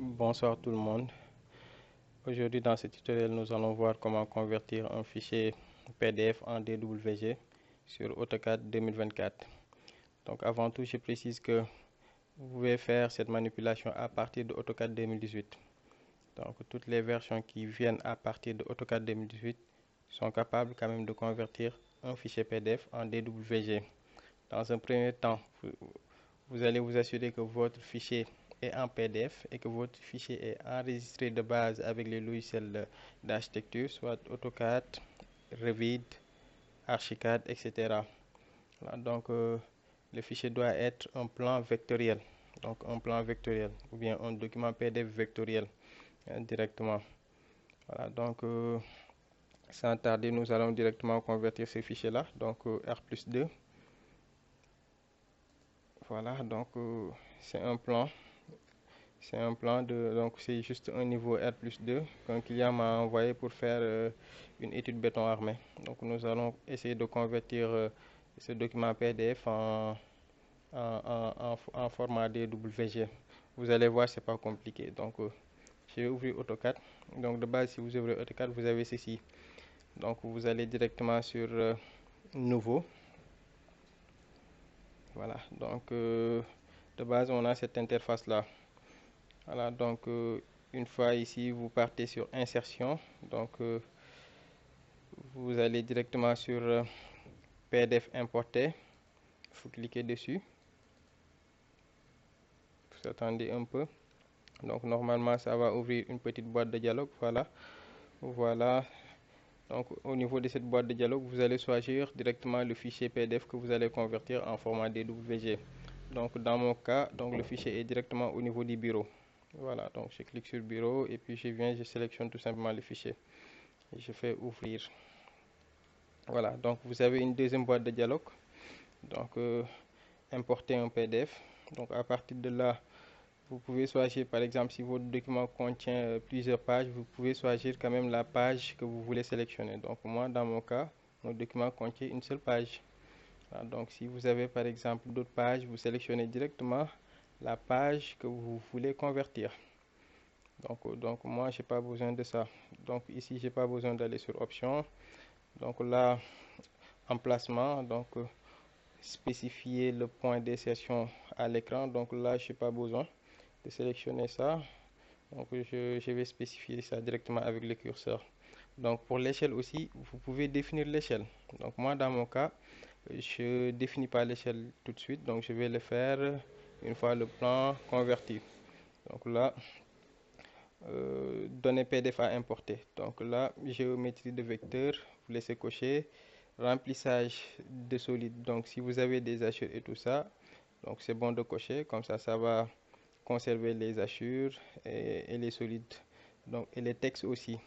Bonsoir tout le monde. Aujourd'hui dans ce tutoriel, nous allons voir comment convertir un fichier PDF en DWG sur AutoCAD 2024. Donc avant tout, je précise que vous pouvez faire cette manipulation à partir de AutoCAD 2018. Donc toutes les versions qui viennent à partir de AutoCAD 2018 sont capables quand même de convertir un fichier PDF en DWG. Dans un premier temps, vous allez vous assurer que votre fichier est en PDF et que votre fichier est enregistré de base avec les logiciels d'architecture, soit AutoCAD, Revit, Archicad, etc. Voilà, donc le fichier doit être un plan vectoriel, donc un plan vectoriel ou bien un document PDF vectoriel directement. Voilà, donc sans tarder, nous allons directement convertir ce fichier-là, donc R+2. Voilà, donc c'est un plan. C'est un plan donc c'est juste un niveau R+2 qu'un client m'a envoyé pour faire une étude béton armé. Donc nous allons essayer de convertir ce document PDF en format DWG. Vous allez voir, c'est pas compliqué. Donc je vais ouvrir AutoCAD. Donc de base, si vous ouvrez AutoCAD, vous avez ceci. Donc vous allez directement sur Nouveau. Voilà, donc de base, on a cette interface-là. Voilà, donc une fois ici, vous partez sur Insertion. Donc vous allez directement sur PDF importer. Vous cliquez dessus. Vous attendez un peu. Donc normalement, ça va ouvrir une petite boîte de dialogue. Voilà. Voilà. Donc au niveau de cette boîte de dialogue, vous allez choisir directement le fichier PDF que vous allez convertir en format DWG. Donc dans mon cas, donc le fichier est directement au niveau du bureau. Voilà, donc je clique sur bureau et puis je sélectionne tout simplement le fichier. Et je fais ouvrir. Voilà, donc vous avez une deuxième boîte de dialogue. Donc importer un PDF. Donc à partir de là, vous pouvez choisir par exemple si votre document contient plusieurs pages, vous pouvez choisir quand même la page que vous voulez sélectionner. Donc moi dans mon cas, mon document contient une seule page. Voilà, donc si vous avez par exemple d'autres pages, vous sélectionnez directement la page que vous voulez convertir. Donc moi j'ai pas besoin de ça. Donc ici j'ai pas besoin d'aller sur options. Donc là emplacement, donc spécifier le point d'insertion à l'écran. Donc là je n'ai pas besoin de sélectionner ça. Donc je vais spécifier ça directement avec le curseur. Donc pour l'échelle aussi, vous pouvez définir l'échelle. Donc moi dans mon cas, je définis pas l'échelle tout de suite. Donc je vais le faire une fois le plan converti. Donc là, données PDF à importer. Donc là, géométrie de vecteur, vous laissez cocher. Remplissage de solides. Donc si vous avez des hachures et tout ça, donc c'est bon de cocher. Comme ça va conserver les hachures et les solides. Donc et les textes aussi.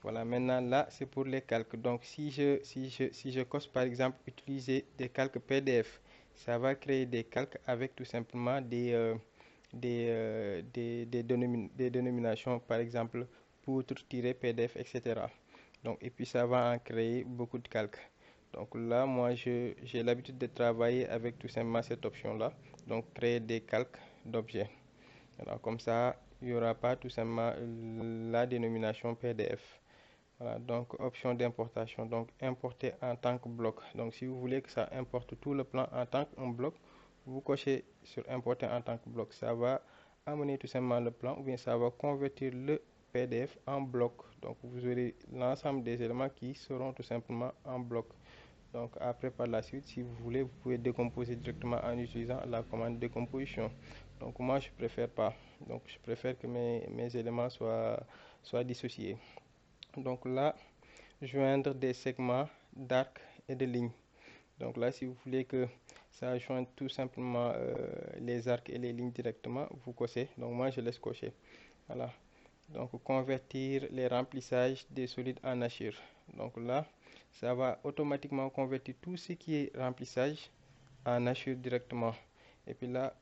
Voilà, maintenant là, c'est pour les calques. Donc si je coche par exemple utiliser des calques PDF, ça va créer des calques avec tout simplement des dénominations, par exemple poutre-pdf, etc. Donc, et puis ça va en créer beaucoup de calques. Donc là, moi, j'ai l'habitude de travailler avec tout simplement cette option-là. Donc, créer des calques d'objets. Alors, comme ça, il n'y aura pas tout simplement la dénomination PDF. Voilà, donc option d'importation. Donc, importer en tant que bloc. Donc, si vous voulez que ça importe tout le plan en tant qu'un bloc, vous cochez sur importer en tant que bloc. Ça va amener tout simplement le plan ou bien ça va convertir le PDF en bloc. Donc, vous aurez l'ensemble des éléments qui seront tout simplement en bloc. Donc après par la suite, si vous voulez, vous pouvez décomposer directement en utilisant la commande décomposition. Donc moi je préfère pas. Donc je préfère que mes éléments soient dissociés. Donc là, joindre des segments d'arc et de ligne. Donc là, si vous voulez que ça joigne tout simplement les arcs et les lignes directement, vous cochez. Donc moi je laisse cocher. Voilà. Donc convertir les remplissages des solides en hachures. Donc là, ça va automatiquement convertir tout ce qui est remplissage en hachure directement. Et puis là,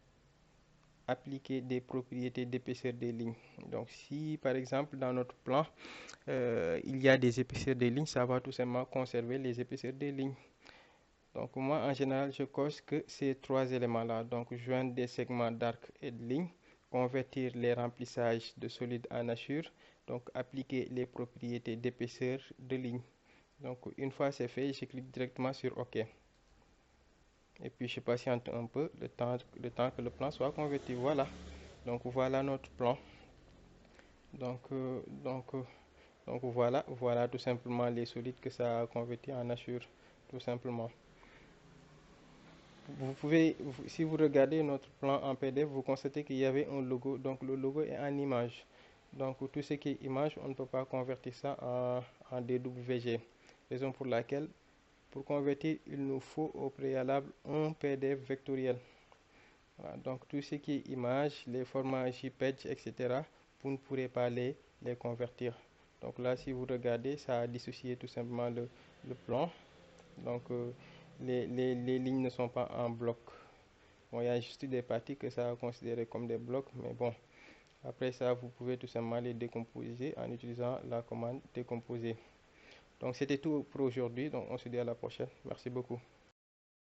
appliquer des propriétés d'épaisseur des lignes. Donc si par exemple dans notre plan, il y a des épaisseurs des lignes, ça va tout simplement conserver les épaisseurs des lignes. Donc moi en général, je coche que ces trois éléments-là. Donc joindre des segments d'arc et de ligne, convertir les remplissages de solides en hachures, donc appliquer les propriétés d'épaisseur de ligne. Donc une fois c'est fait, je clique directement sur OK. Et puis je patiente un peu le temps que le plan soit converti. Voilà. Donc voilà notre plan. Donc, euh, donc, euh, donc voilà tout simplement les solides que ça a converti en hachures, tout simplement. Vous pouvez, si vous regardez notre plan en PDF, vous constatez qu'il y avait un logo. Donc le logo est en image. Donc tout ce qui est image, on ne peut pas convertir ça en DWG. Raison pour laquelle, pour convertir, il nous faut au préalable un PDF vectoriel. Voilà, donc tout ce qui est image, les formats JPEG, etc., vous ne pourrez pas les convertir. Donc là, si vous regardez, ça a dissocié tout simplement le plan. Donc les lignes ne sont pas en bloc. Bon, il y a juste des parties que ça a considéré comme des blocs, mais bon, après ça, vous pouvez tout simplement les décomposer en utilisant la commande décomposer. Donc c'était tout pour aujourd'hui, donc on se dit à la prochaine. Merci beaucoup.